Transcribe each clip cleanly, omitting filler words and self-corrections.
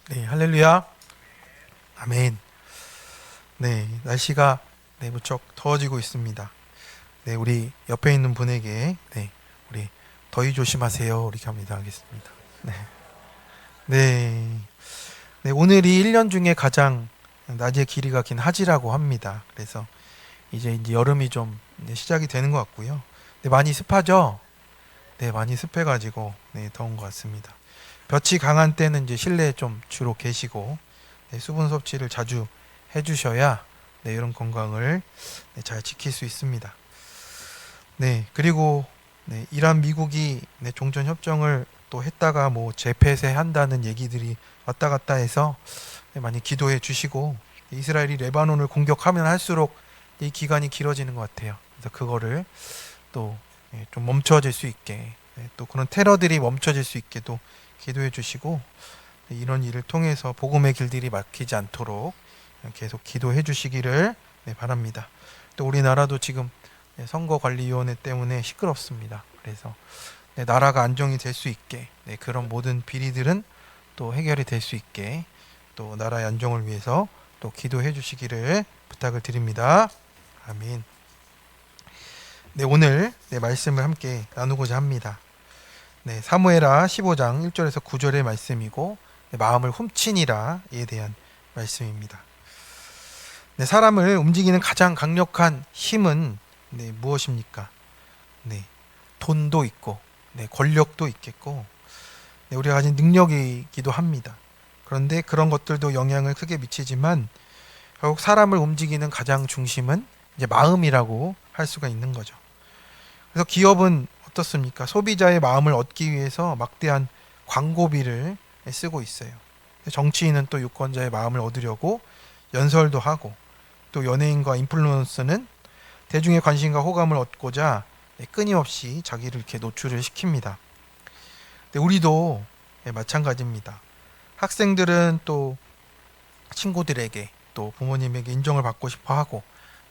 네, 할렐루야. 아멘. 네, 날씨가 무척 더워지고 있습니다. 네, 우리 옆에 있는 분에게 우리 더위 조심하세요. 이렇게 합니다. 하겠습니다. 네. 네. 네, 오늘이 1년 중에 가장 낮의 길이가 긴 하지라고 합니다. 그래서 이제 여름이 좀 시작이 되는 것 같고요. 네, 많이 습하죠? 네, 많이 습해가지고 더운 것 같습니다. 볕이 강한 때는 이제 실내에 좀 주로 계시고 수분 섭취를 자주 해주셔야 이런 건강을 잘 지킬 수 있습니다. 네, 그리고 이란 미국이 종전 협정을 또 했다가 뭐 재폐쇄한다는 얘기들이 왔다 갔다 해서 많이 기도해 주시고 이스라엘이 레바논을 공격하면 할수록 이 기간이 길어지는 것 같아요. 그래서 그거를 또 좀 멈춰질 수 있게 또 그런 테러들이 멈춰질 수 있게 또 기도해 주시고 이런 일을 통해서 복음의 길들이 막히지 않도록 계속 기도해 주시기를 바랍니다. 또 우리나라도 지금 선거관리위원회 때문에 시끄럽습니다. 그래서 나라가 안정이 될 수 있게 그런 모든 비리들은 또 해결이 될 수 있게 또 나라의 안정을 위해서 또 기도해 주시기를 부탁을 드립니다. 아멘. 네, 오늘 말씀을 함께 나누고자 합니다. 네, 사무엘하 15장 1절에서 9절의 말씀이고 마음을 훔치니라에 대한 말씀입니다. 네, 사람을 움직이는 가장 강력한 힘은 무엇입니까? 네, 돈도 있고 권력도 있겠고 우리가 가진 능력이기도 합니다. 그런데 그런 것들도 영향을 크게 미치지만 결국 사람을 움직이는 가장 중심은 이제 마음이라고 할 수가 있는 거죠. 그래서 기업은 어떻습니까? 소비자의 마음을 얻기 위해서 막대한 광고비를 쓰고 있어요. 정치인은 또 유권자의 마음을 얻으려고 연설도 하고 또 연예인과 인플루언서는 대중의 관심과 호감을 얻고자 끊임없이 자기를 이렇게 노출을 시킵니다. 우리도 마찬가지입니다. 학생들은 또 친구들에게 또 부모님에게 인정을 받고 싶어 하고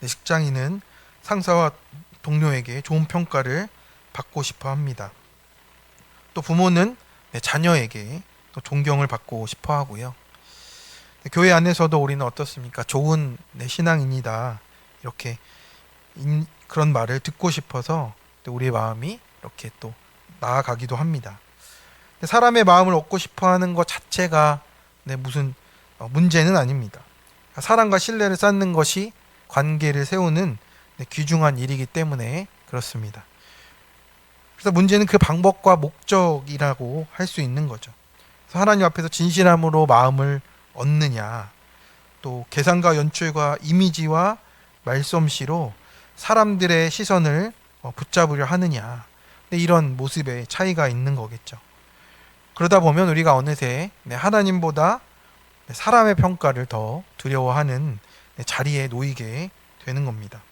직장인은 상사와 동료에게 좋은 평가를 받고 싶어 합니다. 또 부모는 자녀에게 또 존경을 받고 싶어 하고요. 교회 안에서도 우리는 어떻습니까? 좋은 신앙인이다 이렇게 그런 말을 듣고 싶어서 우리의 마음이 이렇게 또 나아가기도 합니다. 사람의 마음을 얻고 싶어하는 것 자체가 무슨 문제는 아닙니다. 사랑과 신뢰를 쌓는 것이 관계를 세우는 귀중한 일이기 때문에 그렇습니다. 그래서 문제는 그 방법과 목적이라고 할 수 있는 거죠. 그래서 하나님 앞에서 진실함으로 마음을 얻느냐, 또 계산과 연출과 이미지와 말솜씨로 사람들의 시선을 붙잡으려 하느냐, 이런 모습의 차이가 있는 거겠죠. 그러다 보면 우리가 어느새 하나님보다 사람의 평가를 더 두려워하는 자리에 놓이게 되는 겁니다.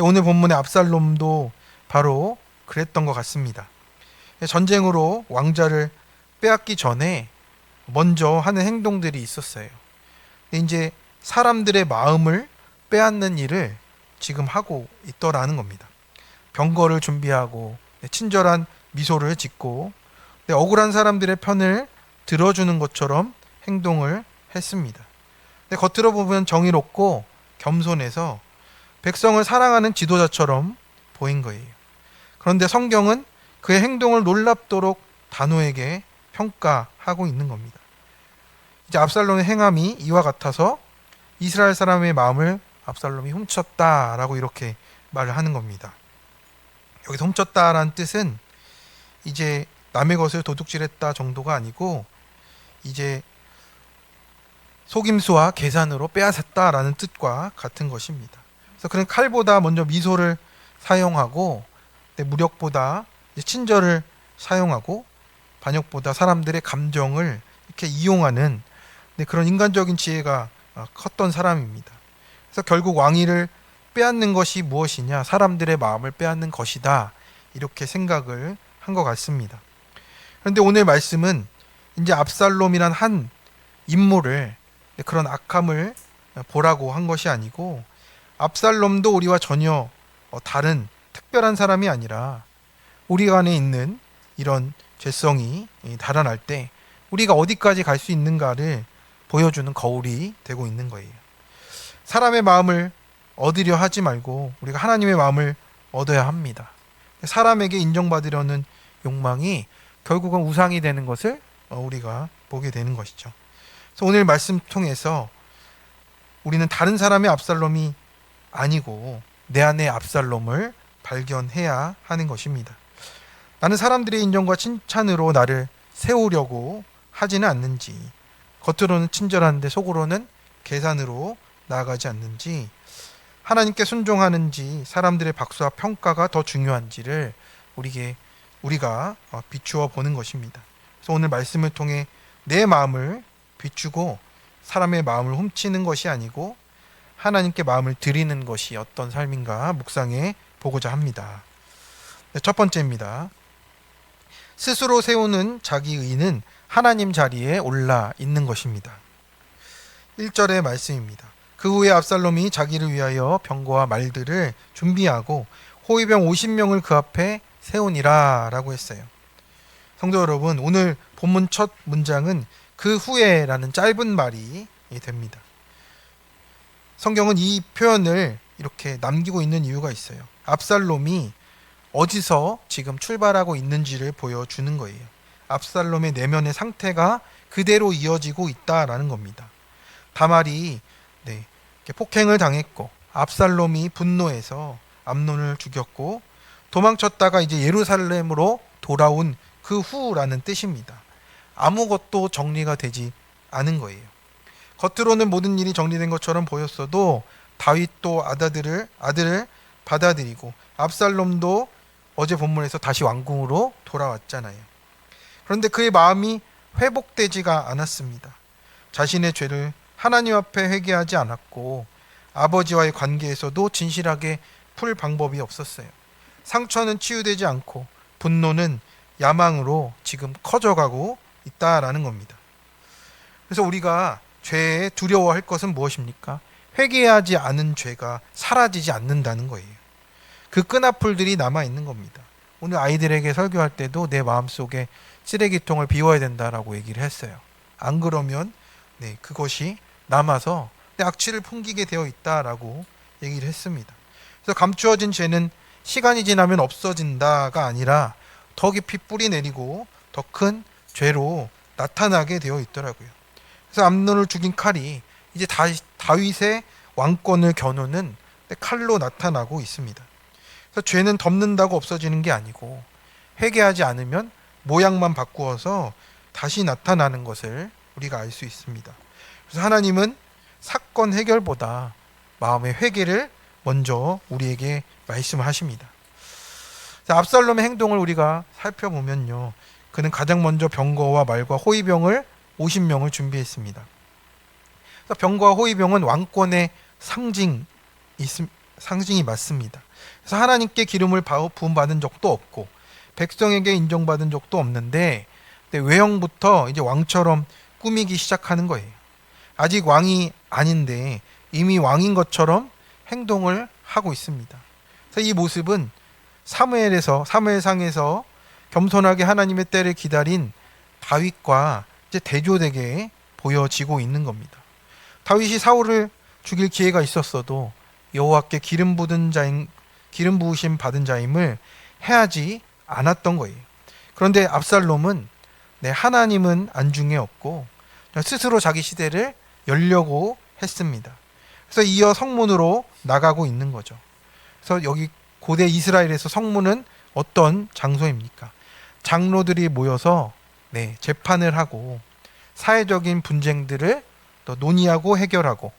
오늘 본문의 압살롬도 바로 그랬던 것 같습니다. 전쟁으로 왕자를 빼앗기 전에 먼저 하는 행동들이 있었어요. 이제 사람들의 마음을 빼앗는 일을 지금 하고 있더라는 겁니다. 병거를 준비하고 친절한 미소를 짓고 억울한 사람들의 편을 들어주는 것처럼 행동을 했습니다. 겉으로 보면 정의롭고 겸손해서 백성을 사랑하는 지도자처럼 보인 거예요. 그런데 성경은 그의 행동을 놀랍도록 단호하게 평가하고 있는 겁니다. 이제 압살롬의 행함이 이와 같아서 이스라엘 사람의 마음을 압살롬이 훔쳤다라고 이렇게 말을 하는 겁니다. 여기서 훔쳤다라는 뜻은 이제 남의 것을 도둑질했다 정도가 아니고 이제 속임수와 계산으로 빼앗았다라는 뜻과 같은 것입니다. 그래서 그는 칼보다 먼저 미소를 사용하고 무력보다 친절을 사용하고 반역보다 사람들의 감정을 이렇게 이용하는 그런 인간적인 지혜가 컸던 사람입니다. 그래서 결국 왕위를 빼앗는 것이 무엇이냐? 사람들의 마음을 빼앗는 것이다. 이렇게 생각을 한 것 같습니다. 그런데 오늘 말씀은 이제 압살롬이란 한 인물을 그런 악함을 보라고 한 것이 아니고 압살롬도 우리와 전혀 다른 특별한 사람이 아니라 우리 안에 있는 이런 죄성이 달아날 때 우리가 어디까지 갈 수 있는가를 보여주는 거울이 되고 있는 거예요. 사람의 마음을 얻으려 하지 말고 우리가 하나님의 마음을 얻어야 합니다. 사람에게 인정받으려는 욕망이 결국은 우상이 되는 것을 우리가 보게 되는 것이죠. 그래서 오늘 말씀 통해서 우리는 다른 사람의 압살롬이 아니고 내 안의 압살롬을 발견해야 하는 것입니다. 나는 사람들의 인정과 칭찬으로 나를 세우려고 하지는 않는지, 겉으로는 친절한데 속으로는 계산으로 나아가지 않는지, 하나님께 순종하는지 사람들의 박수와 평가가 더 중요한지를 우리가 비추어 보는 것입니다. 그래서 오늘 말씀을 통해 내 마음을 비추고 사람의 마음을 훔치는 것이 아니고 하나님께 마음을 드리는 것이 어떤 삶인가 묵상해 보고자 합니다. 첫 번째입니다. 스스로 세우는 자기 의는 하나님 자리에 올라 있는 것입니다. 1절의 말씀입니다. 그 후에 압살롬이 자기를 위하여 병거와 말들을 준비하고 호위병 50명을 그 앞에 세우니라 라고 했어요. 성도 여러분, 오늘 본문 첫 문장은 그 후에라는 짧은 말이 됩니다. 성경은 이 표현을 이렇게 남기고 있는 이유가 있어요. 압살롬이 어디서 지금 출발하고 있는지를 보여주는 거예요. 압살롬의 내면의 상태가 그대로 이어지고 있다라는 겁니다. 다말이 폭행을 당했고 압살롬이 분노해서 암논을 죽였고 도망쳤다가 이제 예루살렘으로 돌아온 그 후라는 뜻입니다. 아무것도 정리가 되지 않은 거예요. 겉으로는 모든 일이 정리된 것처럼 보였어도 다윗도 아들을 받아들이고 압살롬도 어제 본문에서 다시 왕궁으로 돌아왔잖아요. 그런데 그의 마음이 회복되지가 않았습니다. 자신의 죄를 하나님 앞에 회개하지 않았고 아버지와의 관계에서도 진실하게 풀 방법이 없었어요. 상처는 치유되지 않고 분노는 야망으로 지금 커져가고 있다라는 겁니다. 그래서 우리가 죄에 두려워할 것은 무엇입니까? 회개하지 않은 죄가 사라지지 않는다는 거예요. 그 끈아풀들이 남아있는 겁니다. 오늘 아이들에게 설교할 때도 내 마음속에 쓰레기통을 비워야 된다라고 얘기를 했어요. 안 그러면 그것이 남아서 내 악취를 풍기게 되어 있다라고 얘기를 했습니다. 그래서 감추어진 죄는 시간이 지나면 없어진다가 아니라 더 깊이 뿌리 내리고 더 큰 죄로 나타나게 되어 있더라고요. 그래서 암논을 죽인 칼이 이제 다윗의 왕권을 겨누는 칼로 나타나고 있습니다. 그래서 죄는 덮는다고 없어지는 게 아니고 회개하지 않으면 모양만 바꾸어서 다시 나타나는 것을 우리가 알 수 있습니다. 그래서 하나님은 사건 해결보다 마음의 회개를 먼저 우리에게 말씀을 하십니다. 압살롬의 행동을 우리가 살펴보면요, 그는 가장 먼저 병거와 말과 호위병을 50명을 준비했습니다. 병거와 호위병은 왕권의 상징이 맞습니다. 그래서 하나님께 기름을 부음받은 적도 없고 백성에게 인정받은 적도 없는데 외형부터 이제 왕처럼 꾸미기 시작하는 거예요. 아직 왕이 아닌데 이미 왕인 것처럼 행동을 하고 있습니다. 그래서 이 모습은 사무엘상에서 겸손하게 하나님의 때를 기다린 다윗과 이제 대조되게 보여지고 있는 겁니다. 다윗이 사울을 죽일 기회가 있었어도 여호와께 기름 부으심 받은 자임을 해하지 않았던 거예요. 그런데 압살롬은 하나님은 안중에 없고 스스로 자기 시대를 열려고 했습니다. 그래서 이어 성문으로 나가고 있는 거죠. 그래서 여기 고대 이스라엘에서 성문은 어떤 장소입니까? 장로들이 모여서 재판을 하고 사회적인 분쟁들을 또 논의하고 해결하고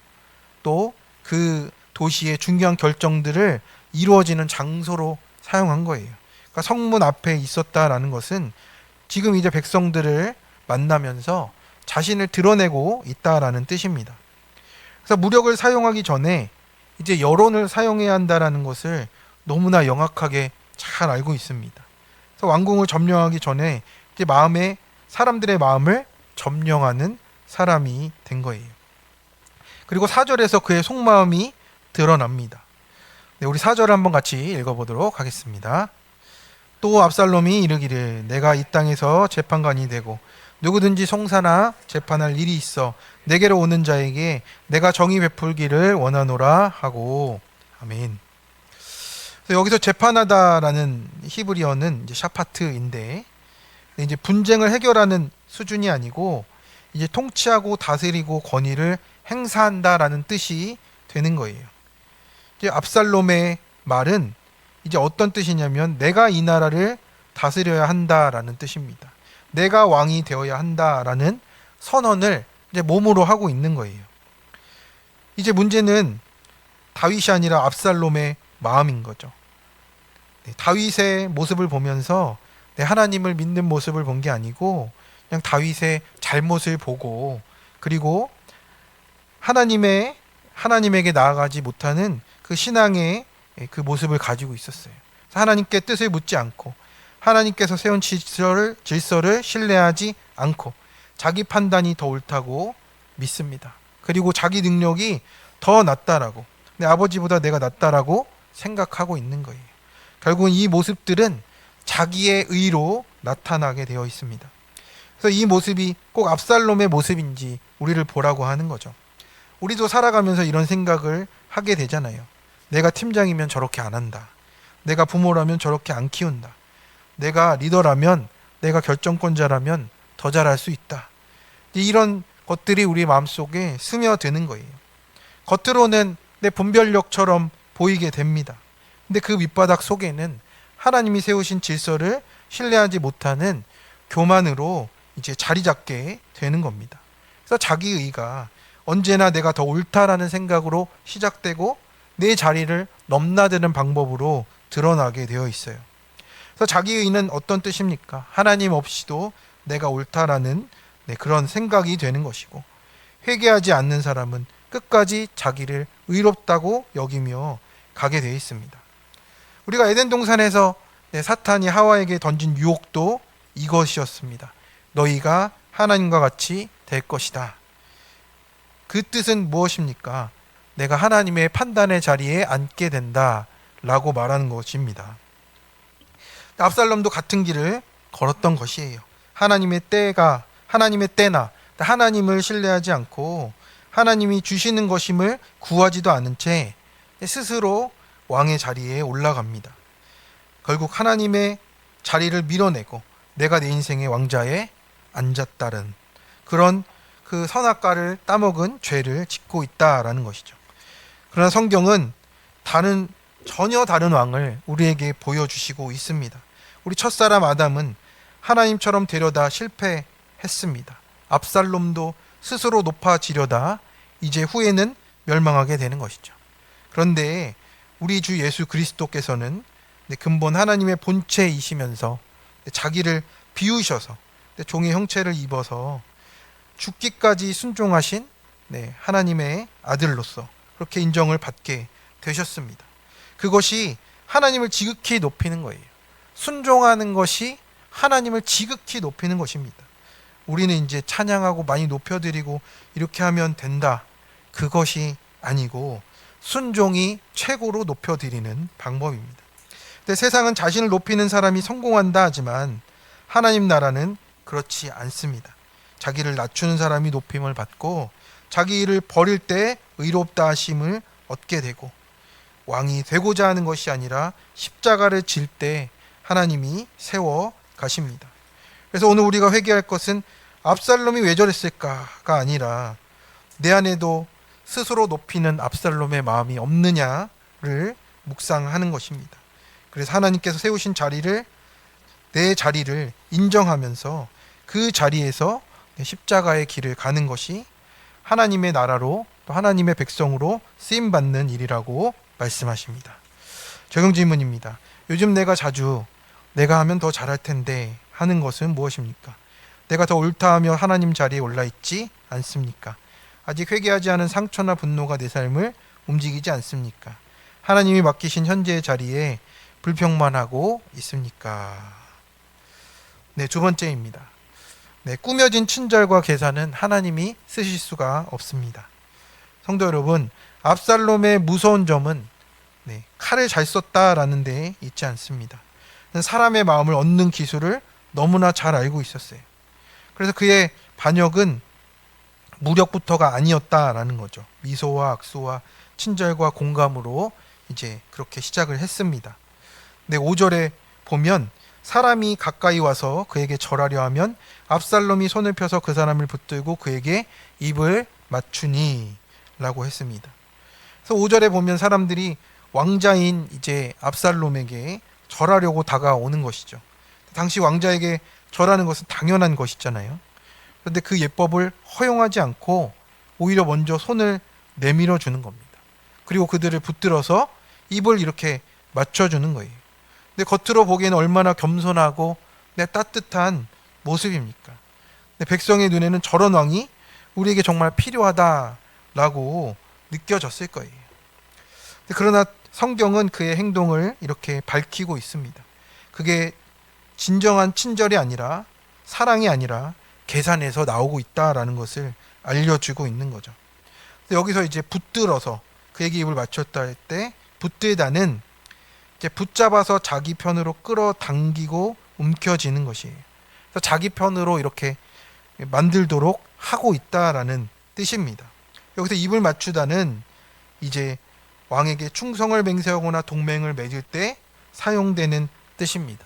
또 그 도시의 중요한 결정들을 이루어지는 장소로 사용한 거예요. 그러니까 성문 앞에 있었다라는 것은 지금 이제 백성들을 만나면서 자신을 드러내고 있다라는 뜻입니다. 그래서 무력을 사용하기 전에 이제 여론을 사용해야 한다라는 것을 너무나 영악하게 잘 알고 있습니다. 그래서 왕궁을 점령하기 전에 이제 사람들의 마음을 점령하는 사람이 된 거예요. 그리고 4절에서 그의 속마음이 드러납니다. 우리 4절을 한번 같이 읽어보도록 하겠습니다. 또 압살롬이 이르기를 내가 이 땅에서 재판관이 되고 누구든지 송사나 재판할 일이 있어 내게로 오는 자에게 내가 정의 베풀기를 원하노라 하고. 아멘. 그래서 여기서 재판하다라는 히브리어는 이제 샤파트인데, 이제 분쟁을 해결하는 수준이 아니고 이제 통치하고 다스리고 권위를 행사한다라는 뜻이 되는 거예요. 이제 압살롬의 말은 이제 어떤 뜻이냐면 내가 이 나라를 다스려야 한다라는 뜻입니다. 내가 왕이 되어야 한다라는 선언을 이제 몸으로 하고 있는 거예요. 이제 문제는 다윗이 아니라 압살롬의 마음인 거죠. 다윗의 모습을 보면서 하나님을 믿는 모습을 본 게 아니고 그냥 다윗의 잘못을 보고, 그리고 하나님에게 나아가지 못하는 그 신앙의 그 모습을 가지고 있었어요. 하나님께 뜻을 묻지 않고 하나님께서 세운 질서를 신뢰하지 않고 자기 판단이 더 옳다고 믿습니다. 그리고 자기 능력이 더 낫다라고, 내 아버지보다 내가 낫다라고 생각하고 있는 거예요. 결국은 이 모습들은 자기의 의로 나타나게 되어 있습니다. 그래서 이 모습이 꼭 압살롬의 모습인지 우리를 보라고 하는 거죠. 우리도 살아가면서 이런 생각을 하게 되잖아요. 내가 팀장이면 저렇게 안 한다. 내가 부모라면 저렇게 안 키운다. 내가 리더라면, 내가 결정권자라면 더 잘할 수 있다. 이런 것들이 우리 마음속에 스며드는 거예요. 겉으로는 내 분별력처럼 보이게 됩니다. 근데 그 밑바닥 속에는 하나님이 세우신 질서를 신뢰하지 못하는 교만으로 이제 자리 잡게 되는 겁니다. 그래서 자기의가 언제나 내가 더 옳다라는 생각으로 시작되고 내 자리를 넘나드는 방법으로 드러나게 되어 있어요. 그래서 자기의는 어떤 뜻입니까? 하나님 없이도 내가 옳다라는 그런 생각이 되는 것이고, 회개하지 않는 사람은 끝까지 자기를 의롭다고 여기며 가게 되어 있습니다. 우리가 에덴 동산에서 사탄이 하와에게 던진 유혹도 이것이었습니다. 너희가 하나님과 같이 될 것이다. 그 뜻은 무엇입니까? 내가 하나님의 판단의 자리에 앉게 된다 라고 말하는 것입니다. 압살롬도 같은 길을 걸었던 것이에요. 하나님의 때나 하나님을 신뢰하지 않고 하나님이 주시는 것임을 구하지도 않은 채 스스로 왕의 자리에 올라갑니다. 결국 하나님의 자리를 밀어내고 내가 내 인생의 왕자에 앉았다는 그런 그 선악과를 따먹은 죄를 짓고 있다라는 것이죠. 그러나 성경은 전혀 다른 왕을 우리에게 보여주시고 있습니다. 우리 첫사람 아담은 하나님처럼 되려다 실패했습니다. 압살롬도 스스로 높아지려다 이제 후에는 멸망하게 되는 것이죠. 그런데 우리 주 예수 그리스도께서는 근본 하나님의 본체이시면서 자기를 비우셔서 종의 형체를 입어서 죽기까지 순종하신 하나님의 아들로서 그렇게 인정을 받게 되셨습니다. 그것이 하나님을 지극히 높이는 거예요. 순종하는 것이 하나님을 지극히 높이는 것입니다. 우리는 이제 찬양하고 많이 높여드리고 이렇게 하면 된다. 그것이 아니고 순종이 최고로 높여드리는 방법입니다. 근데 세상은 자신을 높이는 사람이 성공한다 하지만 하나님 나라는 그렇지 않습니다. 자기를 낮추는 사람이 높임을 받고 자기 일을 버릴 때 의롭다 하심을 얻게 되고, 왕이 되고자 하는 것이 아니라 십자가를 질 때 하나님이 세워 가십니다. 그래서 오늘 우리가 회개할 것은 압살롬이 왜 저랬을까가 아니라 내 안에도 스스로 높이는 압살롬의 마음이 없느냐를 묵상하는 것입니다. 그래서 하나님께서 세우신 내 자리를 인정하면서 그 자리에서 십자가의 길을 가는 것이 하나님의 나라로 또 하나님의 백성으로 쓰임받는 일이라고 말씀하십니다. 적용 질문입니다. 요즘 내가 하면 더 잘할 텐데 하는 것은 무엇입니까? 내가 더 옳다 하며 하나님 자리에 올라 있지 않습니까? 아직 회개하지 않은 상처나 분노가 내 삶을 움직이지 않습니까? 하나님이 맡기신 현재의 자리에 불평만하고 있습니까? 두 번째입니다. 꾸며진 친절과 계산은 하나님이 쓰실 수가 없습니다. 성도 여러분, 압살롬의 무서운 점은 칼을 잘 썼다라는 데 있지 않습니다. 사람의 마음을 얻는 기술을 너무나 잘 알고 있었어요. 그래서 그의 반역은 무력부터가 아니었다라는 거죠. 미소와 악수와 친절과 공감으로 이제 그렇게 시작을 했습니다. 근데 5절에 보면 사람이 가까이 와서 그에게 절하려 하면 압살롬이 손을 펴서 그 사람을 붙들고 그에게 입을 맞추니 라고 했습니다. 그래서 5절에 보면 사람들이 왕자인 이제 압살롬에게 절하려고 다가오는 것이죠. 당시 왕자에게 절하는 것은 당연한 것이잖아요. 그런데 그 예법을 허용하지 않고 오히려 먼저 손을 내밀어 주는 겁니다. 그리고 그들을 붙들어서 입을 이렇게 맞춰주는 거예요. 근데 겉으로 보기에는 얼마나 겸손하고 따뜻한 모습입니까? 근데 백성의 눈에는 저런 왕이 우리에게 정말 필요하다라고 느껴졌을 거예요. 그러나 성경은 그의 행동을 이렇게 밝히고 있습니다. 그게 진정한 친절이 아니라 사랑이 아니라 계산에서 나오고 있다라는 것을 알려주고 있는 거죠. 여기서 이제 붙들어서 그에게 입을 맞췄다 할 때 붙들다는 이제 붙잡아서 자기 편으로 끌어당기고 움켜쥐는 것이에요. 그래서 자기 편으로 이렇게 만들도록 하고 있다라는 뜻입니다. 여기서 입을 맞추다는 이제 왕에게 충성을 맹세하거나 동맹을 맺을 때 사용되는 뜻입니다.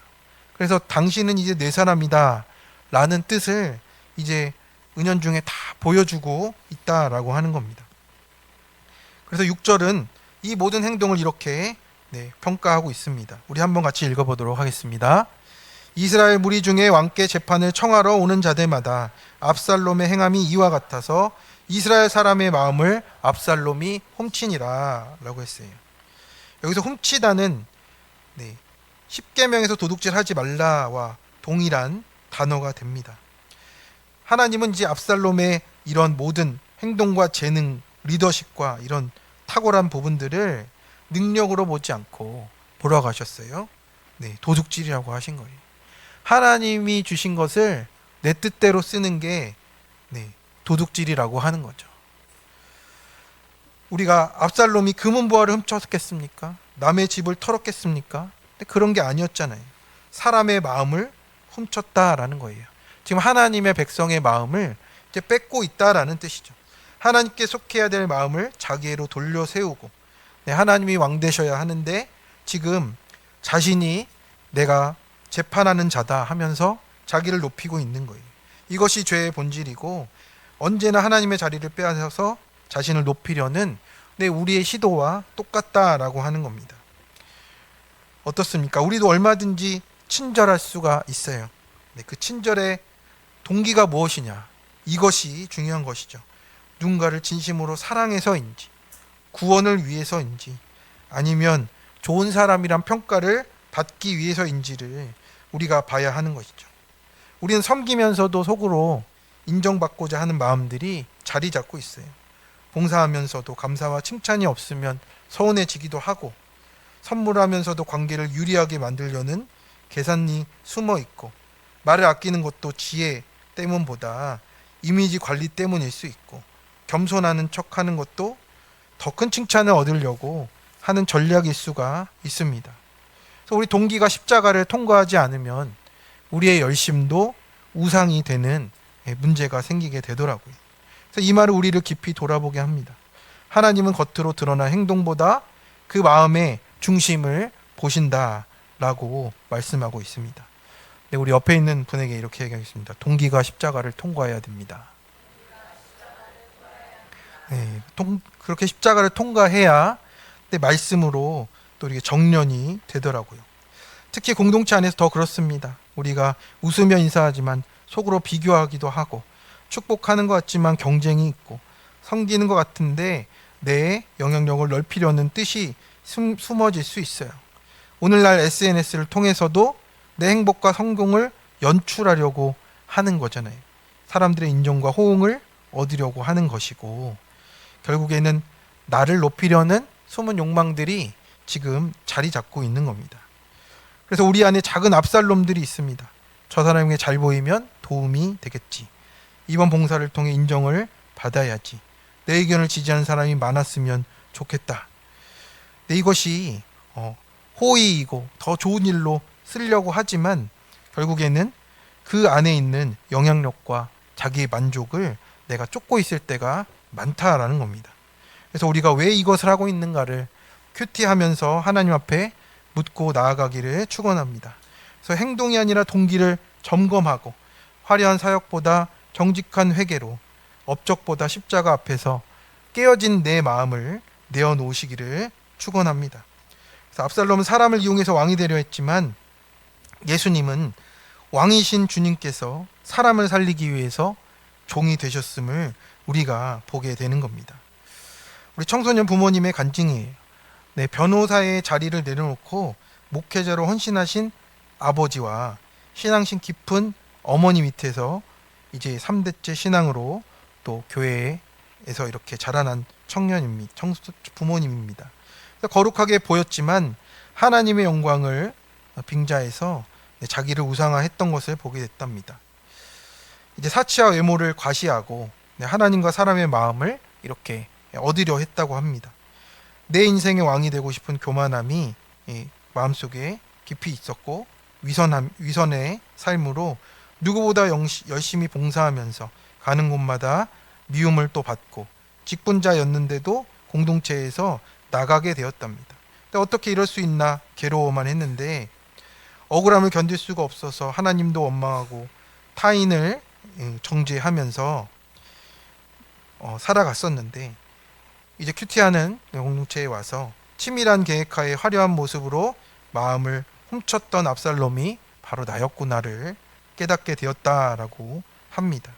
그래서 당신은 이제 내 사람이다 라는 뜻을 이제 은연중에 다 보여주고 있다라고 하는 겁니다. 그래서 6절은 이 모든 행동을 이렇게 평가하고 있습니다. 우리 한번 같이 읽어보도록 하겠습니다. 이스라엘 무리 중에 왕께 재판을 청하러 오는 자들마다 압살롬의 행함이 이와 같아서 이스라엘 사람의 마음을 압살롬이 훔치니라 라고 했어요. 여기서 훔치다는 10계명에서 도둑질하지 말라와 동일한 단어가 됩니다. 하나님은 이제 압살롬의 이런 모든 행동과 재능, 리더십과 이런 탁월한 부분들을 능력으로 보지 않고 보러 가셨어요. 도둑질이라고 하신 거예요. 하나님이 주신 것을 내 뜻대로 쓰는 게 도둑질이라고 하는 거죠. 우리가 압살롬이 금은보화를 훔쳤겠습니까? 남의 집을 털었겠습니까? 근데 그런 게 아니었잖아요. 사람의 마음을 훔쳤다라는 거예요. 지금 하나님의 백성의 마음을 이제 뺏고 있다라는 뜻이죠. 하나님께 속해야 될 마음을 자기애로 돌려 세우고 하나님이 왕 되셔야 하는데 지금 자신이 내가 재판하는 자다 하면서 자기를 높이고 있는 거예요. 이것이 죄의 본질이고 언제나 하나님의 자리를 빼앗아서 자신을 높이려는 우리의 시도와 똑같다라고 하는 겁니다. 어떻습니까? 우리도 얼마든지 친절할 수가 있어요. 그 친절의 동기가 무엇이냐? 이것이 중요한 것이죠. 누군가를 진심으로 사랑해서인지, 구원을 위해서인지, 아니면 좋은 사람이란 평가를 받기 위해서인지를 우리가 봐야 하는 것이죠. 우리는 섬기면서도 속으로 인정받고자 하는 마음들이 자리 잡고 있어요. 봉사하면서도 감사와 칭찬이 없으면 서운해지기도 하고, 선물하면서도 관계를 유리하게 만들려는 계산이 숨어 있고, 말을 아끼는 것도 지혜 때문보다 이미지 관리 때문일 수 있고, 겸손하는 척하는 것도 더 큰 칭찬을 얻으려고 하는 전략일 수가 있습니다. 그래서 우리 동기가 십자가를 통과하지 않으면 우리의 열심도 우상이 되는 문제가 생기게 되더라고요. 그래서 이 말은 우리를 깊이 돌아보게 합니다. 하나님은 겉으로 드러난 행동보다 그 마음의 중심을 보신다라고 말씀하고 있습니다. 우리 옆에 있는 분에게 이렇게 얘기하겠습니다. 동기가 십자가를 통과해야 됩니다. 그렇게 십자가를 통과해야 말씀으로 또 이게 정련이 되더라고요. 특히 공동체 안에서 더 그렇습니다. 우리가 웃으며 인사하지만 속으로 비교하기도 하고, 축복하는 것 같지만 경쟁이 있고, 섬기는 것 같은데 내 영향력을 넓히려는 뜻이 숨어질 수 있어요. 오늘날 SNS를 통해서도 내 행복과 성공을 연출하려고 하는 거잖아요. 사람들의 인정과 호응을 얻으려고 하는 것이고, 결국에는 나를 높이려는 숨은 욕망들이 지금 자리 잡고 있는 겁니다. 그래서 우리 안에 작은 압살롬들이 있습니다. 저 사람에게 잘 보이면 도움이 되겠지. 이번 봉사를 통해 인정을 받아야지. 내 의견을 지지하는 사람이 많았으면 좋겠다. 근데 이것이 호의이고 더 좋은 일로 쓰려고 하지만 결국에는 그 안에 있는 영향력과 자기의 만족을 내가 쫓고 있을 때가 많다라는 겁니다. 그래서 우리가 왜 이것을 하고 있는가를 큐티하면서 하나님 앞에 묻고 나아가기를 축원합니다. 그래서 행동이 아니라 동기를 점검하고 화려한 사역보다 정직한 회개로 업적보다 십자가 앞에서 깨어진 내 마음을 내어놓으시기를 축원합니다. 그래서 압살롬은 사람을 이용해서 왕이 되려 했지만 예수님은 왕이신 주님께서 사람을 살리기 위해서 종이 되셨음을 우리가 보게 되는 겁니다. 우리 청소년 부모님의 간증이에요. 네, 변호사의 자리를 내려놓고 목회자로 헌신하신 아버지와 신앙심 깊은 어머니 밑에서 이제 3대째 신앙으로 또 교회에서 이렇게 자라난 부모님입니다. 거룩하게 보였지만 하나님의 영광을 빙자해서 자기를 우상화했던 것을 보게 됐답니다. 이제 사치와 외모를 과시하고 하나님과 사람의 마음을 이렇게 얻으려 했다고 합니다. 내 인생의 왕이 되고 싶은 교만함이 마음속에 깊이 있었고 위선의 삶으로 누구보다 열심히 봉사하면서 가는 곳마다 미움을 또 받고 직분자였는데도 공동체에서 나가게 되었답니다. 어떻게 이럴 수 있나 괴로워만 했는데 억울함을 견딜 수가 없어서 하나님도 원망하고 타인을 정죄하면서 살아갔었는데 이제 큐티하는 공동체에 와서 치밀한 계획하에 화려한 모습으로 마음을 훔쳤던 압살롬이 바로 나였구나를 깨닫게 되었다라고 합니다.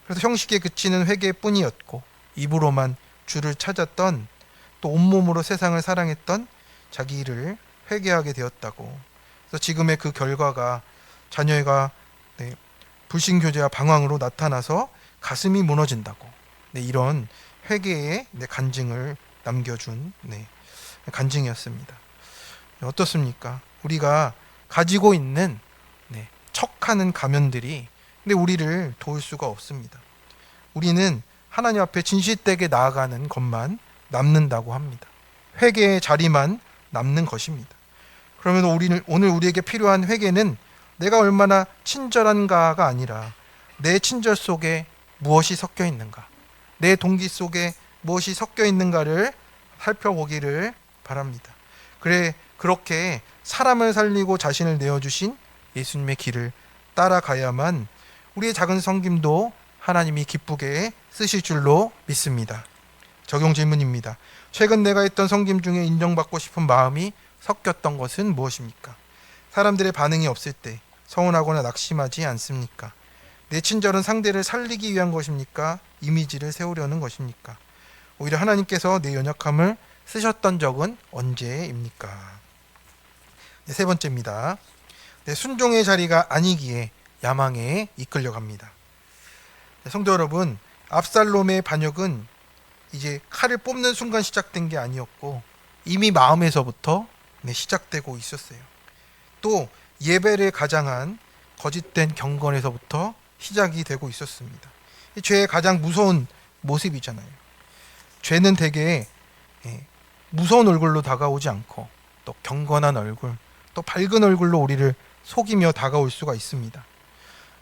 그래서 형식에 그치는 회개뿐이었고 입으로만 주를 찾았던 또 온몸으로 세상을 사랑했던 자기를 회개하게 되었다고. 그래서 지금의 그 결과가 자녀가 불신교제와 방황으로 나타나서 가슴이 무너진다고. 이런 회개의 간증을 남겨준 간증이었습니다. 어떻습니까? 우리가 가지고 있는 척하는 가면들이 근데 우리를 도울 수가 없습니다. 우리는 하나님 앞에 진실되게 나아가는 것만 남는다고 합니다. 회개의 자리만 남는 것입니다. 그러면 오늘 우리에게 필요한 회개는 내가 얼마나 친절한가가 아니라 내 친절 속에 무엇이 섞여 있는가, 내 동기 속에 무엇이 섞여 있는가를 살펴보기를 바랍니다. 그렇게 사람을 살리고 자신을 내어주신 예수님의 길을 따라가야만 우리의 작은 섬김도 하나님이 기쁘게 쓰실 줄로 믿습니다. 적용 질문입니다. 최근 내가 했던 섬김 중에 인정받고 싶은 마음이 섞였던 것은 무엇입니까? 사람들의 반응이 없을 때 서운하거나 낙심하지 않습니까? 내 친절은 상대를 살리기 위한 것입니까? 이미지를 세우려는 것입니까? 오히려 하나님께서 내 연약함을 쓰셨던 적은 언제입니까? 세 번째입니다. 순종의 자리가 아니기에 야망에 이끌려갑니다. 성도 여러분, 압살롬의 반역은 이제 칼을 뽑는 순간 시작된 게 아니었고 이미 마음에서부터 시작되고 있었어요. 또 예배를 가장한 거짓된 경건에서부터 시작이 되고 있었습니다. 이 죄의 가장 무서운 모습이잖아요. 죄는 되게 무서운 얼굴로 다가오지 않고 또 경건한 얼굴, 또 밝은 얼굴로 우리를 속이며 다가올 수가 있습니다.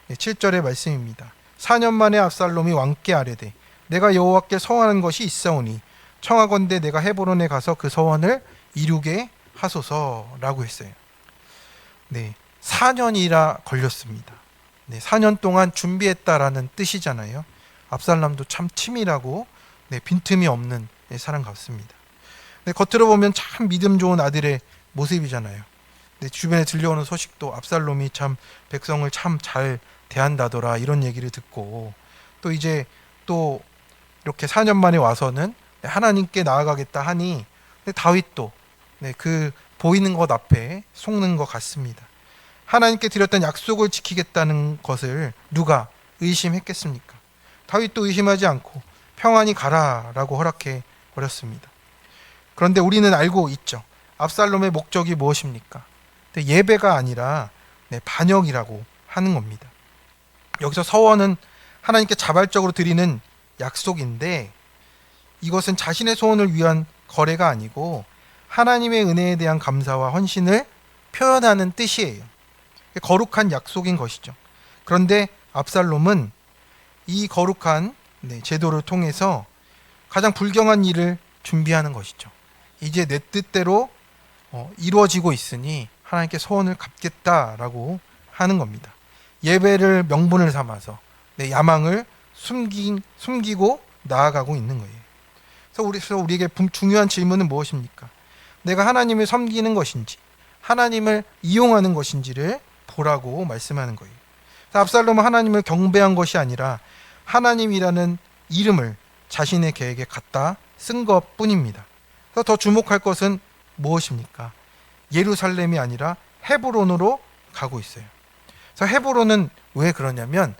7절의 말씀입니다. 4년 만에 압살롬이 왕께 아뢰되 내가 여호와께 서원한 것이 있사오니 청하건대 내가 헤브론에 가서 그 서원을 이루게 하소서라고 했어요. 4년이라 걸렸습니다. 4년 동안 준비했다라는 뜻이잖아요. 압살롬도 참 치밀하고 빈틈이 없는 사람 같습니다. 겉으로 보면 참 믿음 좋은 아들의 모습이잖아요. 주변에 들려오는 소식도 압살롬이 참 백성을 참 잘 대한다더라 이런 얘기를 듣고 또 이제 또 이렇게 4년 만에 와서는 하나님께 나아가겠다 하니 다윗도 그 보이는 것 앞에 속는 것 같습니다. 하나님께 드렸던 약속을 지키겠다는 것을 누가 의심했겠습니까? 다윗도 의심하지 않고 평안히 가라라고 허락해 버렸습니다. 그런데 우리는 알고 있죠. 압살롬의 목적이 무엇입니까? 예배가 아니라 반역이라고 하는 겁니다. 여기서 서원은 하나님께 자발적으로 드리는 약속인데 이것은 자신의 소원을 위한 거래가 아니고 하나님의 은혜에 대한 감사와 헌신을 표현하는 뜻이에요. 거룩한 약속인 것이죠. 그런데 압살롬은 이 거룩한 제도를 통해서 가장 불경한 일을 준비하는 것이죠. 이제 내 뜻대로 이루어지고 있으니 하나님께 소원을 갚겠다라고 하는 겁니다. 예배를 명분을 삼아서 내 야망을 숨기고 나아가고 있는 거예요. 그래서 우리에게 중요한 질문은 무엇입니까? 내가 하나님을 섬기는 것인지 하나님을 이용하는 것인지를 보라고 말씀하는 거예요. 압살롬은 하나님을 경배한 것이 아니라 하나님이라는 이름을 자신의 계획에 갖다 쓴 것뿐입니다. 그래서 더 주목할 것은 무엇입니까? 예루살렘이 아니라 헤브론으로 가고 있어요. 그래서 헤브론은 왜 그러냐면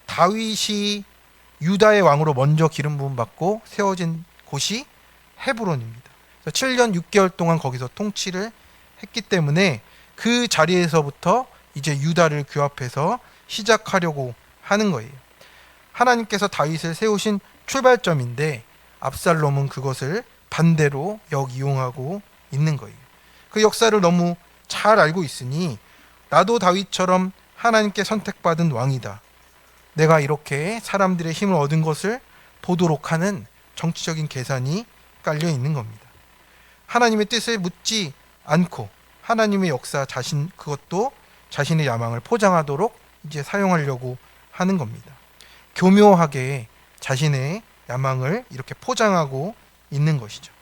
다윗이 유다의 왕으로 먼저 기름 부음 받고 세워진 곳이 헤브론입니다. 그래서 7년 6개월 동안 거기서 통치를 했기 때문에 그 자리에서부터 이제 유다를 규합해서 시작하려고 하는 거예요. 하나님께서 다윗을 세우신 출발점인데 압살롬은 그것을 반대로 역이용하고 있는 거예요. 그 역사를 너무 잘 알고 있으니 나도 다윗처럼 하나님께 선택받은 왕이다. 내가 이렇게 사람들의 힘을 얻은 것을 보도록 하는 정치적인 계산이 깔려 있는 겁니다. 하나님의 뜻을 묻지 않고 하나님의 역사 그것도 자신의 야망을 포장하도록 이제 사용하려고 하는 겁니다. 교묘하게 자신의 야망을 이렇게 포장하고 있는 것이죠.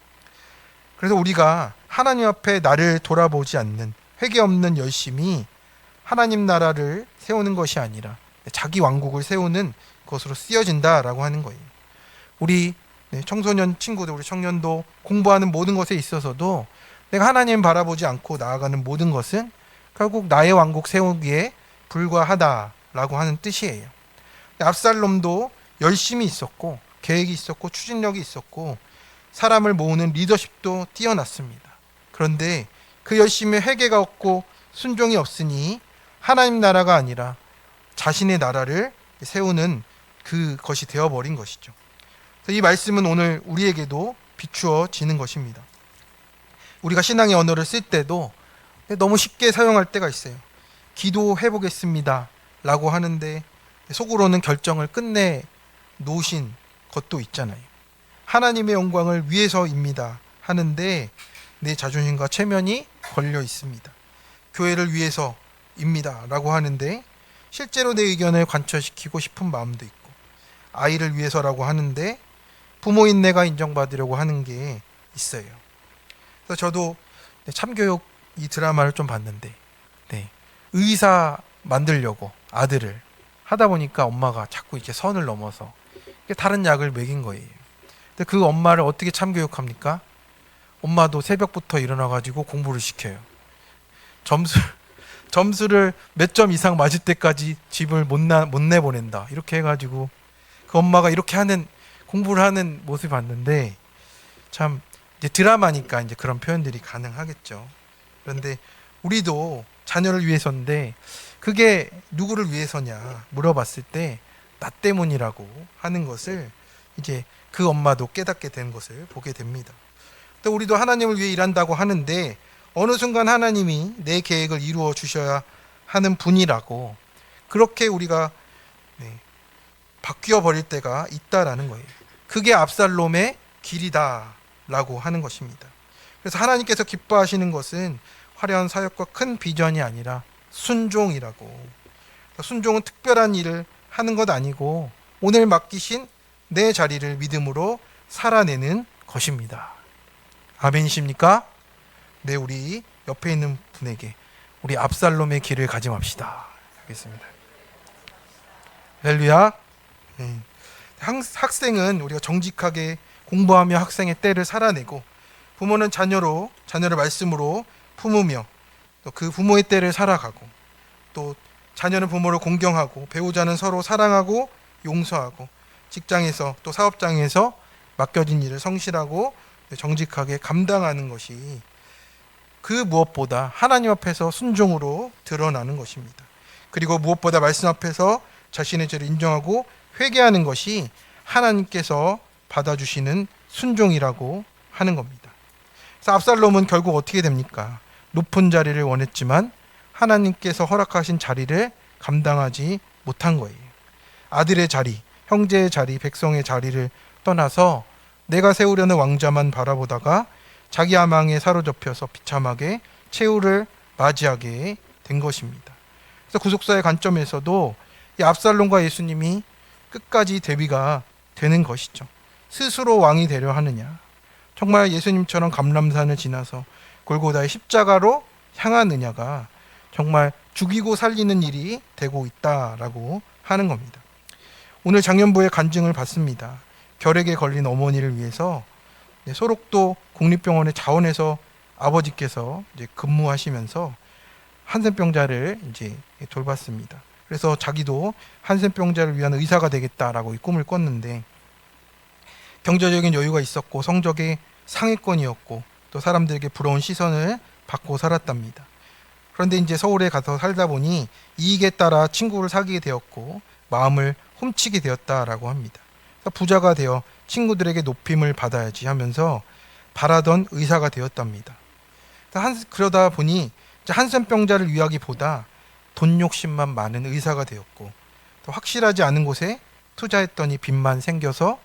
그래서 우리가 하나님 앞에 나를 돌아보지 않는 회개 없는 열심이 하나님 나라를 세우는 것이 아니라 자기 왕국을 세우는 것으로 쓰여진다라고 하는 거예요. 우리 청소년 친구들, 우리 청년도 공부하는 모든 것에 있어서도 내가 하나님 바라보지 않고 나아가는 모든 것은 결국 나의 왕국 세우기에 불과하다라고 하는 뜻이에요. 압살롬도 열심이 있었고 계획이 있었고 추진력이 있었고 사람을 모으는 리더십도 뛰어났습니다. 그런데 그 열심에 회개가 없고 순종이 없으니 하나님 나라가 아니라 자신의 나라를 세우는 그것이 되어버린 것이죠. 그래서 이 말씀은 오늘 우리에게도 비추어지는 것입니다. 우리가 신앙의 언어를 쓸 때도 너무 쉽게 사용할 때가 있어요. 기도해보겠습니다 라고 하는데 속으로는 결정을 끝내 놓으신 것도 있잖아요. 하나님의 영광을 위해서입니다 하는데 내 자존심과 체면이 걸려 있습니다. 교회를 위해서입니다 라고 하는데 실제로 내 의견을 관철시키고 싶은 마음도 있고, 아이를 위해서라고 하는데 부모인 내가 인정받으려고 하는 게 있어요. 그래서 저도 참교육 이 드라마를 좀 봤는데 의사 만들려고 아들을 하다 보니까 엄마가 자꾸 이제 선을 넘어서 다른 약을 먹인 거예요. 근데 그 엄마를 어떻게 참교육합니까? 엄마도 새벽부터 일어나가지고 공부를 시켜요. 점수를 몇 점 이상 맞을 때까지 집을 못 내보낸다. 이렇게 해가지고 그 엄마가 이렇게 공부를 하는 모습을 봤는데 참 이제 드라마니까 이제 그런 표현들이 가능하겠죠. 그런데 우리도 자녀를 위해서인데 그게 누구를 위해서냐 물어봤을 때 나 때문이라고 하는 것을 이제 그 엄마도 깨닫게 된 것을 보게 됩니다. 또 우리도 하나님을 위해 일한다고 하는데 어느 순간 하나님이 내 계획을 이루어 주셔야 하는 분이라고 그렇게 우리가 바뀌어 버릴 때가 있다라는 거예요. 그게 압살롬의 길이다라고 하는 것입니다. 그래서 하나님께서 기뻐하시는 것은 화려한 사역과 큰 비전이 아니라 순종이라고. 순종은 특별한 일을 하는 것 아니고 오늘 맡기신 내 자리를 믿음으로 살아내는 것입니다. 아멘이십니까? 네, 우리 옆에 있는 분에게 우리 압살롬의 길을 가짐합시다. 하겠습니다. 할렐루야. 학생은 우리가 정직하게 공부하며 학생의 때를 살아내고 부모는 자녀를 말씀으로 품으며 또 그 부모의 때를 살아가고 또 자녀는 부모를 공경하고 배우자는 서로 사랑하고 용서하고 직장에서 또 사업장에서 맡겨진 일을 성실하고 정직하게 감당하는 것이 그 무엇보다 하나님 앞에서 순종으로 드러나는 것입니다. 그리고 무엇보다 말씀 앞에서 자신의 죄를 인정하고 회개하는 것이 하나님께서 받아주시는 순종이라고 하는 겁니다. 그래서 압살롬은 결국 어떻게 됩니까? 높은 자리를 원했지만 하나님께서 허락하신 자리를 감당하지 못한 거예요. 아들의 자리, 형제의 자리, 백성의 자리를 떠나서 내가 세우려는 왕자만 바라보다가 자기 야망에 사로잡혀서 비참하게 최후를 맞이하게 된 것입니다. 그래서 구속사의 관점에서도 이 압살롬과 예수님이 끝까지 대비가 되는 것이죠. 스스로 왕이 되려 하느냐, 정말 예수님처럼 감람산을 지나서 골고다의 십자가로 향하느냐가 정말 죽이고 살리는 일이 되고 있다라고 하는 겁니다. 오늘 장년부의 간증을 받습니다. 결핵에 걸린 어머니를 위해서 소록도 국립병원의 자원에서 아버지께서 이제 근무하시면서 한센병자를 이제 돌봤습니다. 그래서 자기도 한센병자를 위한 의사가 되겠다라고 이 꿈을 꿨는데, 경제적인 여유가 있었고 성적이 상위권이었고 또 사람들에게 부러운 시선을 받고 살았답니다. 그런데 이제 서울에 가서 살다 보니 이익에 따라 친구를 사귀게 되었고 마음을 훔치게 되었다라고 합니다. 부자가 되어 친구들에게 높임을 받아야지 하면서 바라던 의사가 되었답니다. 그러다 보니 한센병자를 위하기보다 돈 욕심만 많은 의사가 되었고, 또 확실하지 않은 곳에 투자했더니 빚만 생겨서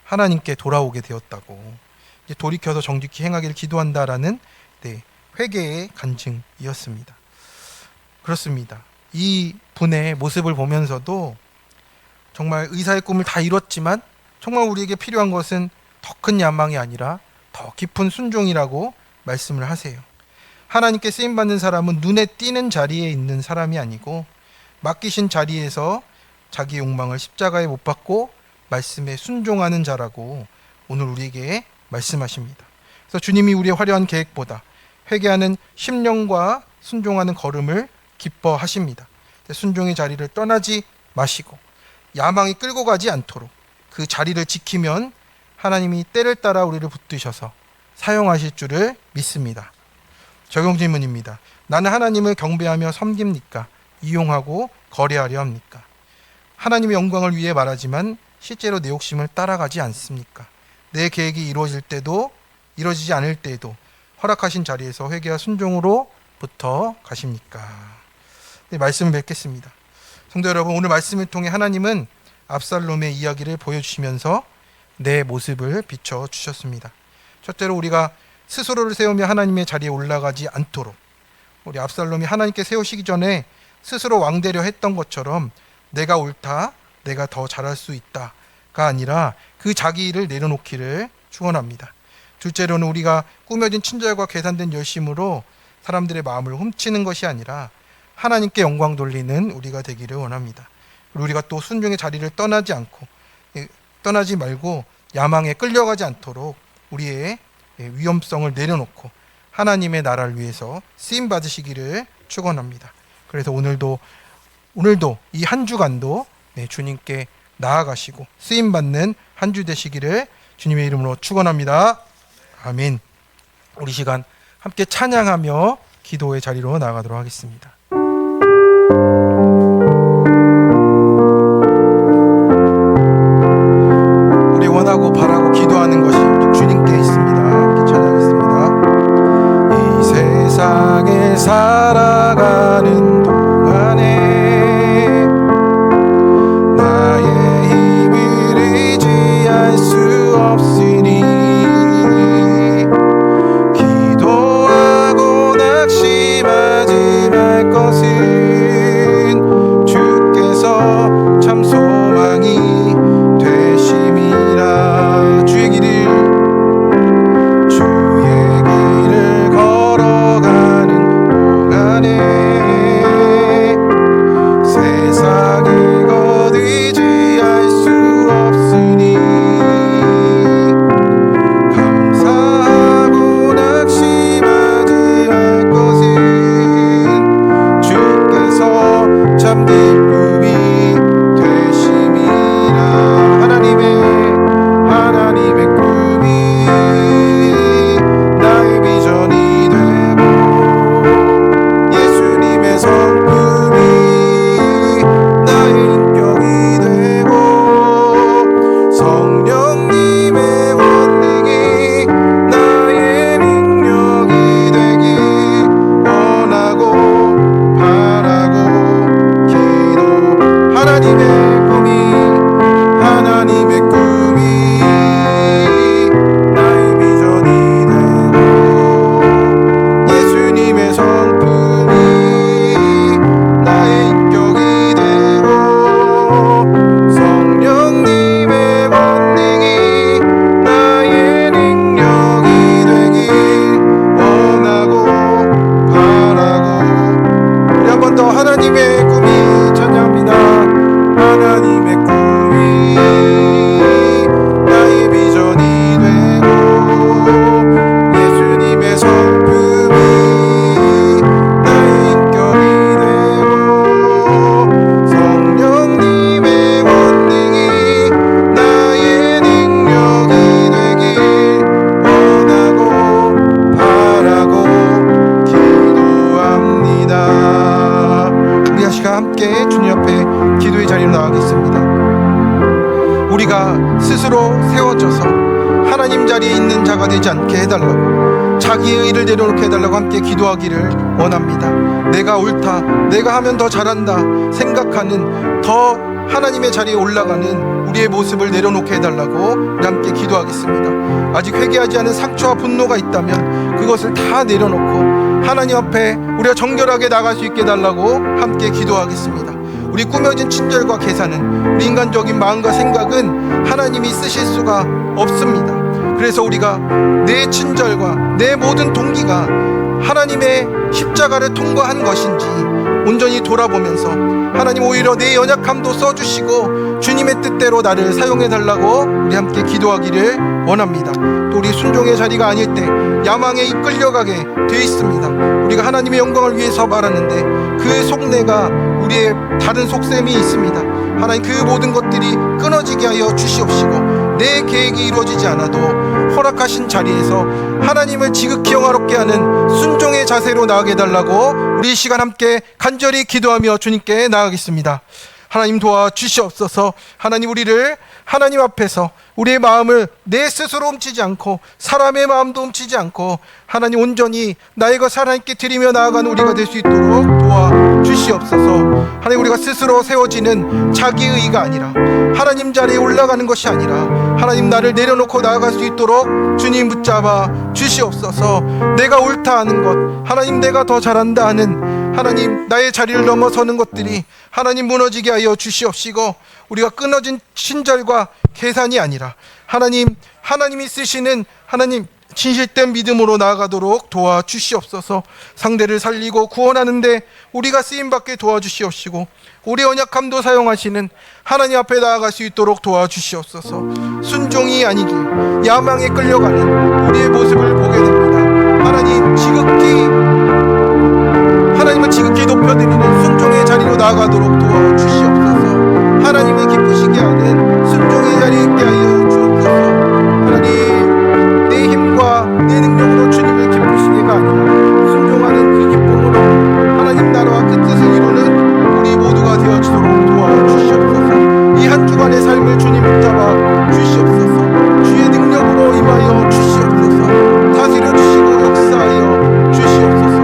하나님께 돌아오게 되었다고, 이제 돌이켜서 정직히 행하기를 기도한다라는 회개의 간증이었습니다. 그렇습니다. 이 분의 모습을 보면서도 정말 의사의 꿈을 다 이뤘지만 정말 우리에게 필요한 것은 더 큰 야망이 아니라 더 깊은 순종이라고 말씀을 하세요. 하나님께 쓰임받는 사람은 눈에 띄는 자리에 있는 사람이 아니고 맡기신 자리에서 자기 욕망을 십자가에 못 박고 말씀에 순종하는 자라고 오늘 우리에게 말씀하십니다. 그래서 주님이 우리의 화려한 계획보다 회개하는 심령과 순종하는 걸음을 기뻐하십니다. 순종의 자리를 떠나지 마시고 야망이 끌고 가지 않도록 그 자리를 지키면 하나님이 때를 따라 우리를 붙드셔서 사용하실 줄을 믿습니다. 적용 질문입니다. 나는 하나님을 경배하며 섬깁니까? 이용하고 거래하려 합니까? 하나님의 영광을 위해 말하지만 실제로 내 욕심을 따라가지 않습니까? 내 계획이 이루어질 때도 이루어지지 않을 때에도 허락하신 자리에서 회개와 순종으로부터 가십니까? 말씀을 뵙겠습니다. 성도 여러분, 오늘 말씀을 통해 하나님은 압살롬의 이야기를 보여주시면서 내 모습을 비춰주셨습니다. 첫째로 우리가 스스로를 세우며 하나님의 자리에 올라가지 않도록, 우리 압살롬이 하나님께 세우시기 전에 스스로 왕되려 했던 것처럼 내가 옳다, 내가 더 잘할 수 있다가 아니라 그 자기 일을 내려놓기를 축원합니다. 둘째로는 우리가 꾸며진 친절과 계산된 열심으로 사람들의 마음을 훔치는 것이 아니라 하나님께 영광 돌리는 우리가 되기를 원합니다. 그리고 우리가 또 순종의 자리를 떠나지 말고 야망에 끌려가지 않도록 우리의 위험성을 내려놓고 하나님의 나라를 위해서 쓰임 받으시기를 축원합니다. 그래서 오늘도 이 한 주간도 주님께 나아가시고 쓰임 받는 한 주 되시기를 주님의 이름으로 축원합니다. 아멘. 우리 시간 함께 찬양하며 기도의 자리로 나아가도록 하겠습니다. 우리 원하고 바라고 기도하는 것이 주님께 있습니다. 함께 찬양하겠습니다. 이 세상에 살아가는 동안에 나의 힘을 의지할 수 없으니 기도하고 낙심하지 말 것을 우리가 스스로 세워져서 하나님 자리에 있는 자가 되지 않게 해달라고, 자기의 의를 내려놓게 해달라고 함께 기도하기를 원합니다. 내가 옳다, 내가 하면 더 잘한다 생각하는, 더 하나님의 자리에 올라가는 우리의 모습을 내려놓게 해달라고 우리 함께 기도하겠습니다. 아직 회개하지 않은 상처와 분노가 있다면 그것을 다 내려놓고 하나님 앞에 우리가 정결하게 나갈 수 있게 해달라고 함께 기도하겠습니다. 우리 꾸며진 친절과 계산은, 우리 인간적인 마음과 생각은 하나님이 쓰실 수가 없습니다. 그래서 우리가 내 친절과 내 모든 동기가 하나님의 십자가를 통과한 것인지 온전히 돌아보면서, 하나님 오히려 내 연약함도 써주시고 주님의 뜻대로 나를 사용해달라고 우리 함께 기도하기를 원합니다. 또 우리 순종의 자리가 아닐 때 야망에 이끌려가게 되어 있습니다. 우리가 하나님의 영광을 위해서 말하는데 그 속내가 우리의 다른 속셈이 있습니다. 하나님, 그 모든 것들이 끊어지게 하여 주시옵시고, 내 계획이 이루어지지 않아도 허락하신 자리에서 하나님을 지극히 영화롭게 하는 순종의 자세로 나아가게 해달라고 우리 이 시간 함께 간절히 기도하며 주님께 나아가겠습니다. 하나님 도와주시옵소서. 하나님, 우리를 하나님 앞에서 우리의 마음을 내 스스로 훔치지 않고 사람의 마음도 훔치지 않고 하나님 온전히 나의 것 하나님께 드리며 나아가는 우리가 될 수 있도록 도와주시옵소서. 하나님, 우리가 스스로 세워지는 자기의 의가 아니라 하나님 자리에 올라가는 것이 아니라 하나님 나를 내려놓고 나아갈 수 있도록 주님 붙잡아 주시옵소서. 내가 옳다 하는 것, 하나님 내가 더 잘한다 하는 하나님 나의 자리를 넘어서는 것들이 하나님 무너지게 하여 주시옵시고, 우리가 끊어진 친절과 계산이 아니라 하나님이 쓰시는 하나님 진실된 믿음으로 나아가도록 도와주시옵소서. 상대를 살리고 구원하는데 우리가 쓰임받게 도와주시옵시고, 우리 언약함도 사용하시는 하나님 앞에 나아갈 수 있도록 도와주시옵소서. 순종이 아니길 야망에 끌려가는 우리의 모습을 보게 됩니다. 하나님을 지극히 높여드리는 순종의 자리로 나아가도록 도와주시옵소서. 하나님을 기쁘시게 하는 순종의 자리에 있게 하여 주옵소서. 하나님, 내 힘과 내 능력으로 주님을 기쁘시게가 아니라 순종하는 그 기쁨으로 하나님 나라와 그 뜻을 이루는 우리 모두가 되어지도록 도와주시옵소서. 이 한 주간의 삶을 주님 붙잡아 주시옵소서. 주의 능력으로 임하여 주시옵소서. 다스려 주시고 역사하여 주시옵소서.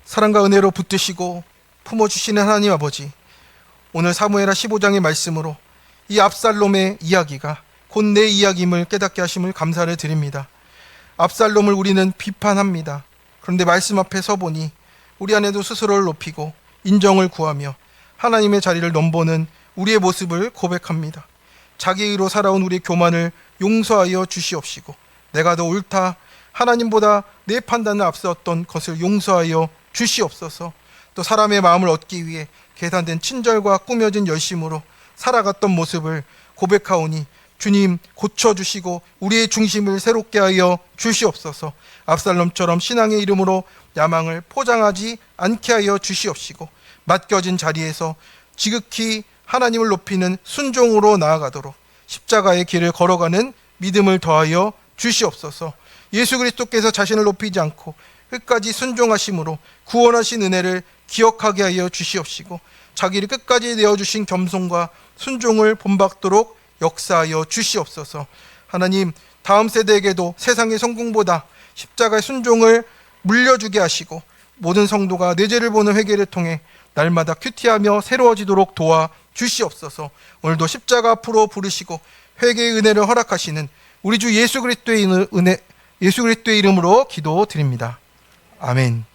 사랑과 은혜로 붙드시고 품어주시는 하나님 아버지, 오늘 사무엘하 15장의 말씀으로 이 압살롬의 이야기가 곧 내 이야기임을 깨닫게 하심을 감사를 드립니다. 압살롬을 우리는 비판합니다. 그런데 말씀 앞에 서보니 우리 안에도 스스로를 높이고 인정을 구하며 하나님의 자리를 넘보는 우리의 모습을 고백합니다. 자기의로 살아온 우리의 교만을 용서하여 주시옵시고, 내가 더 옳다, 하나님보다 내 판단을 앞세웠던 것을 용서하여 주시옵소서. 또 사람의 마음을 얻기 위해 계산된 친절과 꾸며진 열심으로 살아갔던 모습을 고백하오니 주님 고쳐주시고 우리의 중심을 새롭게 하여 주시옵소서. 압살롬처럼 신앙의 이름으로 야망을 포장하지 않게 하여 주시옵시고, 맡겨진 자리에서 지극히 하나님을 높이는 순종으로 나아가도록 십자가의 길을 걸어가는 믿음을 더하여 주시옵소서. 예수 그리스도께서 자신을 높이지 않고 끝까지 순종하심으로 구원하신 은혜를 기억하게 하여 주시옵시고, 자기를 끝까지 내어주신 겸손과 순종을 본받도록 역사하여 주시옵소서. 하나님, 다음 세대에게도 세상의 성공보다 십자가의 순종을 물려주게 하시고, 모든 성도가 내 죄를 보는 회개를 통해 날마다 큐티하며 새로워지도록 도와 주시옵소서. 오늘도 십자가 앞으로 부르시고 회개의 은혜를 허락하시는 우리 주 예수 그리스도의 이름으로 기도드립니다. 아멘.